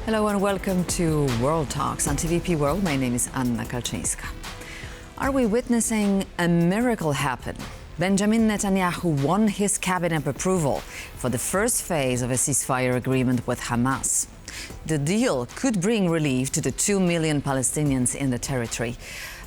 Hello and welcome to World Talks on TVP World. My name is Anna Kalczyńska. Are we witnessing a miracle happen? Benjamin Netanyahu won his cabinet approval for the first phase of a ceasefire agreement with Hamas. The deal could bring relief to the 2 million Palestinians in the territory.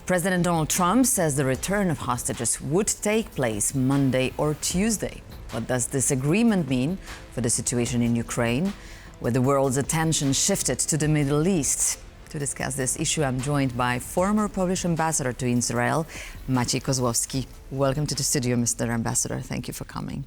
President Donald Trump says the return of hostages would take place Monday or Tuesday. What does this agreement mean for the situation in Ukraine, where the world's attention shifted to the Middle East? To discuss this issue, I'm joined by former Polish ambassador to Israel, Maciej Kozłowski. Welcome to the studio, Mr. Ambassador. Thank you for coming.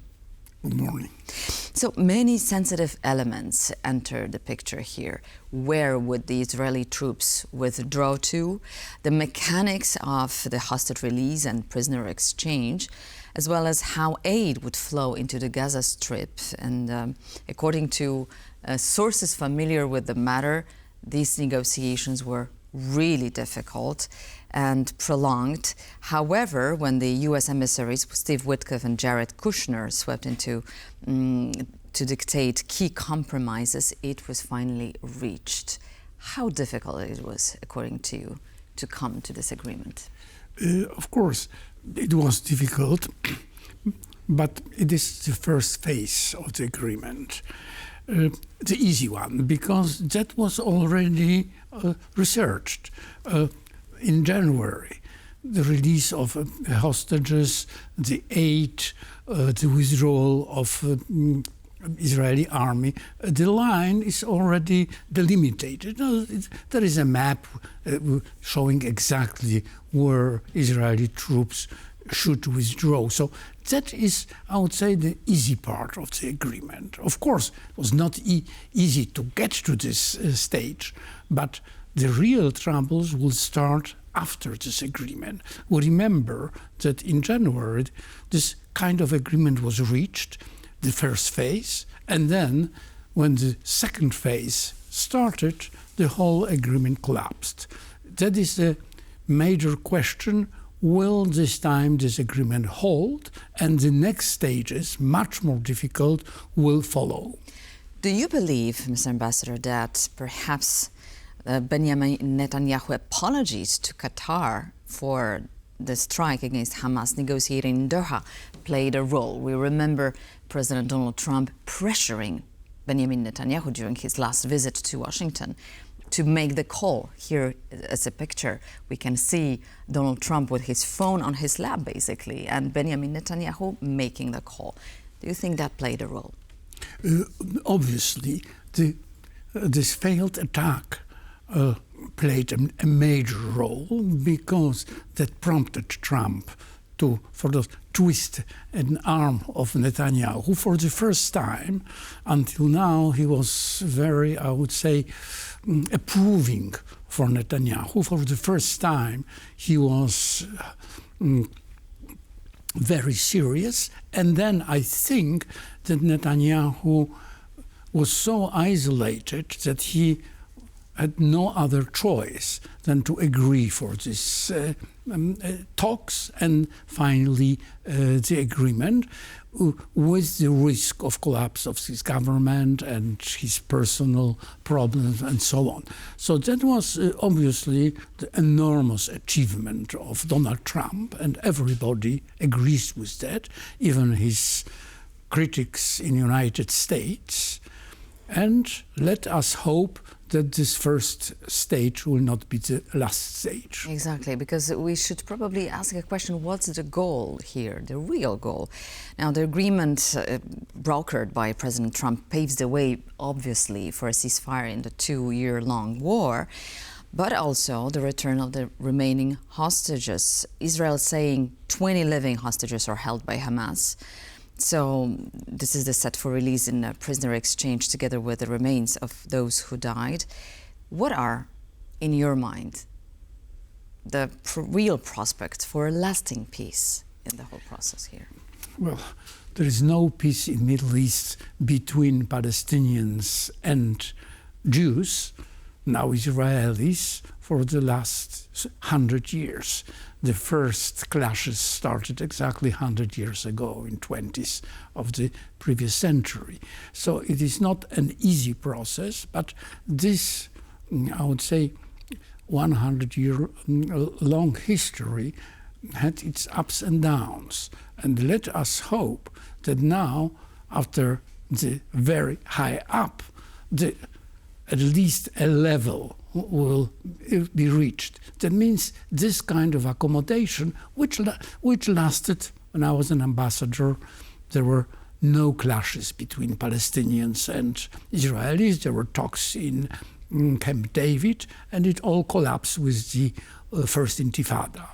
Good morning. So many sensitive elements enter the picture here. Where would the Israeli troops withdraw to? The mechanics of the hostage release and prisoner exchange, as well as how aid would flow into the Gaza Strip. And according to sources familiar with the matter, these negotiations were really difficult and prolonged. However, when the U.S. emissaries, Steve Witkoff and Jared Kushner, swept into to dictate key compromises, it was finally reached. How difficult it was, according to you, to come to this agreement? Of course, it was difficult, but it is the first phase of the agreement. The easy one, because that was already researched in January. The release of hostages, the aid, the withdrawal of Israeli army, the line is already delimited. There is a map showing exactly where Israeli troops should withdraw. So that is, I would say, the easy part of the agreement. Of course, it was not easy to get to this stage, but the real troubles will start after this agreement. We remember that in January, this kind of agreement was reached, the first phase, and then when the second phase started, the whole agreement collapsed. That is the major question. Will this time this agreement hold? And the next stages, much more difficult, will follow. Do you believe, Mr. Ambassador, that perhaps Benjamin Netanyahu apologies to Qatar for the strike against Hamas negotiating in Doha played a role? We remember President Donald Trump pressuring Benjamin Netanyahu during his last visit to Washington to make the call. Here as a picture, we can see Donald Trump with his phone on his lap, basically, and Benjamin Netanyahu making the call. Do you think that played a role? Obviously, this failed attack played a major role, because that prompted Trump to twist an arm of Netanyahu. For the first time, until now, he was very, I would say, approving for Netanyahu. For the first time, he was very serious. And then I think that Netanyahu was so isolated that he had no other choice than to agree for this talks and finally the agreement, with the risk of collapse of his government and his personal problems and so on. So that was obviously the enormous achievement of Donald Trump, and everybody agrees with that, even his critics in the United States. And let us hope that this first stage will not be the last stage. Exactly, because we should probably ask a question: what's the goal here, the real goal? Now, the agreement brokered by President Trump paves the way, obviously, for a ceasefire in the 2-year-long war, but also the return of the remaining hostages. Israel saying 20 living hostages are held by Hamas. So this is the set for release in a prisoner exchange together with the remains of those who died. What are, in your mind, the real prospects for a lasting peace in the whole process here? Well, there is no peace in Middle East between Palestinians and Jews now Israelis for the last 100 years. The first clashes started exactly 100 years ago, in 20s of the previous century. So it is not an easy process, but this, I would say, 100-year-long history had its ups and downs. And let us hope that now, after the very high up, at least a level will be reached. That means this kind of accommodation, which lasted, when I was an ambassador, there were no clashes between Palestinians and Israelis. There were talks in Camp David, and it all collapsed with the First Intifada.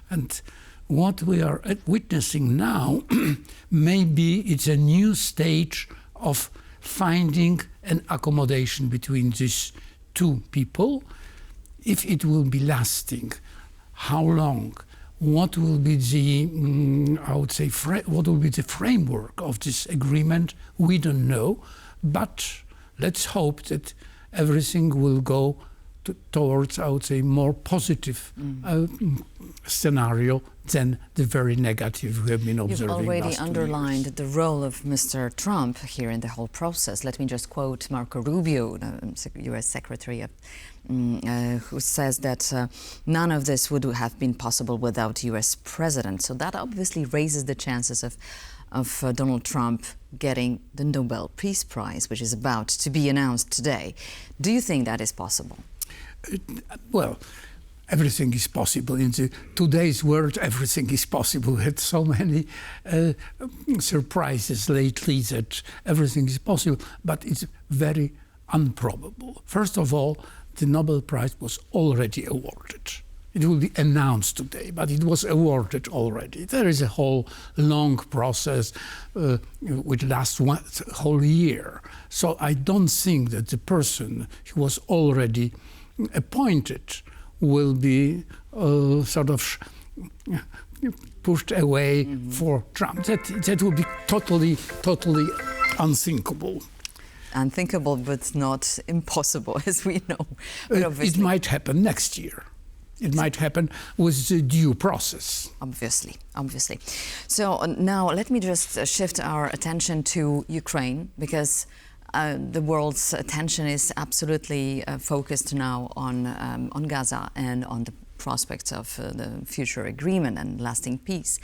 And what we are witnessing now, maybe it's a new stage of finding an accommodation between these two people. If it will be lasting, how long, what will be the, I would say, what will be the framework of this agreement, we don't know. But let's hope that everything will go towards, I would say, more positive scenario than the very negative we have been observing. You've already last 2 underlined years. the role of Mr. Trump here in the whole process. Let me just quote Marco Rubio, the U.S. Secretary, who says that none of this would have been possible without U.S. President. So that obviously raises the chances of Donald Trump getting the Nobel Peace Prize, which is about to be announced today. Do you think that is possible? Well, everything is possible. In today's world, everything is possible. We had so many surprises lately that everything is possible, but it's very improbable. First of all, the Nobel Prize was already awarded. It will be announced today, but it was awarded already. There is a whole long process which lasts a whole year. So I don't think that the person who was already appointed will be sort of pushed away for Trump. That would be totally unthinkable. Unthinkable, but not impossible, as we know. But it might happen next year. It might happen with the due process. Obviously. So now let me just shift our attention to Ukraine, because the world's attention is absolutely focused now on Gaza and on the prospects of the future agreement and lasting peace.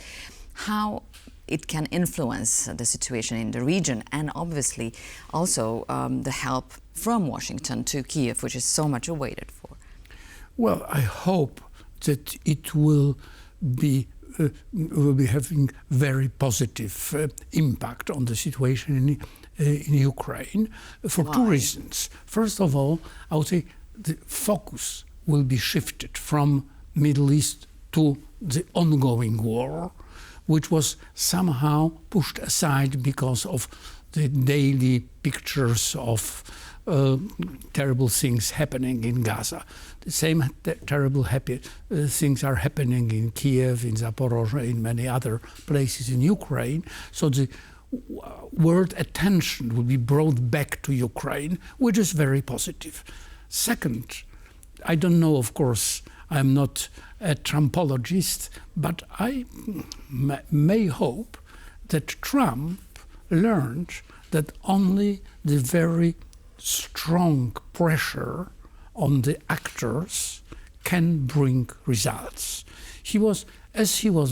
How it can influence the situation in the region, and obviously also the help from Washington to Kiev, which is so much awaited for. Well, I hope that it will be having very positive impact on the situation in Ukraine for two reasons. First of all, I would say the focus will be shifted from Middle East to the ongoing war, which was somehow pushed aside because of the daily pictures of terrible things happening in Gaza. The same terrible things are happening in Kiev, in Zaporozhye, in many other places in Ukraine. So the world attention will be brought back to Ukraine, which is very positive. Second, I don't know, of course, I'm not a Trumpologist, but I may hope that Trump learned that only the very strong pressure on the actors can bring results. He was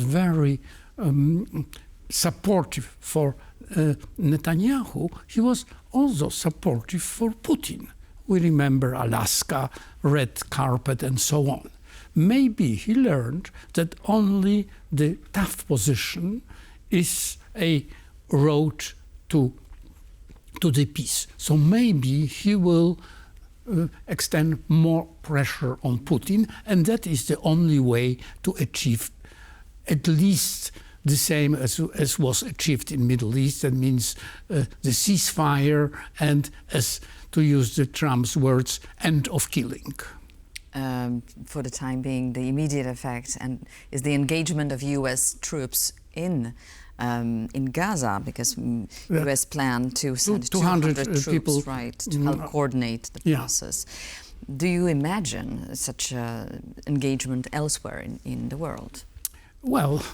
very supportive for Netanyahu, he was also supportive for Putin. We remember Alaska, red carpet, and so on. Maybe he learned that only the tough position is a road to the peace. So maybe he will extend more pressure on Putin, and that is the only way to achieve at least the same as was achieved in Middle East. That means the ceasefire and, as to use the Trump's words, end of killing. For the time being, the immediate effect and is the engagement of U.S. troops in Gaza, because U.S. plan to send 200 troops, people, right, to help coordinate the process. Do you imagine such engagement elsewhere in the world? Well,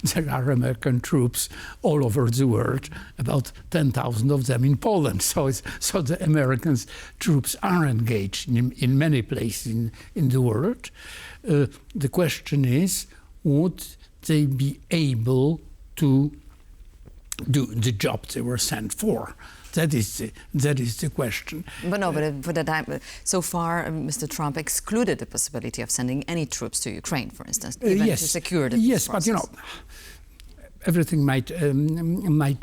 there are American troops all over the world, about 10,000 of them in Poland. So the American troops are engaged in many places in the world. The question is, would they be able to do the job they were sent for? That is the question. But no, but for the time, so far, Mr. Trump excluded the possibility of sending any troops to Ukraine, for instance, even yes, to secure the yes, process. but you know, everything might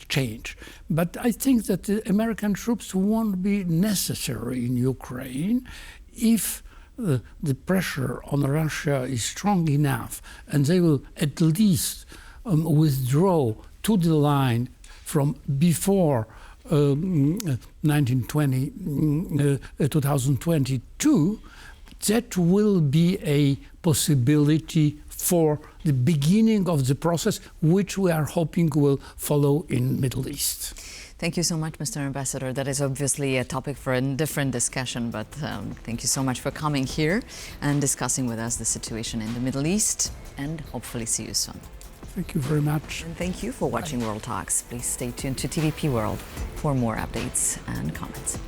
change. But I think that the American troops won't be necessary in Ukraine if the pressure on Russia is strong enough, and they will at least withdraw to the line from before 2022, that will be a possibility for the beginning of the process, which we are hoping will follow in Middle East. Thank you so much, Mr. Ambassador. That is obviously a topic for a different discussion, but thank you so much for coming here and discussing with us the situation in the Middle East, and hopefully see you soon. Thank you very much. And thank you for watching World Talks. Please stay tuned to TVP World for more updates and comments.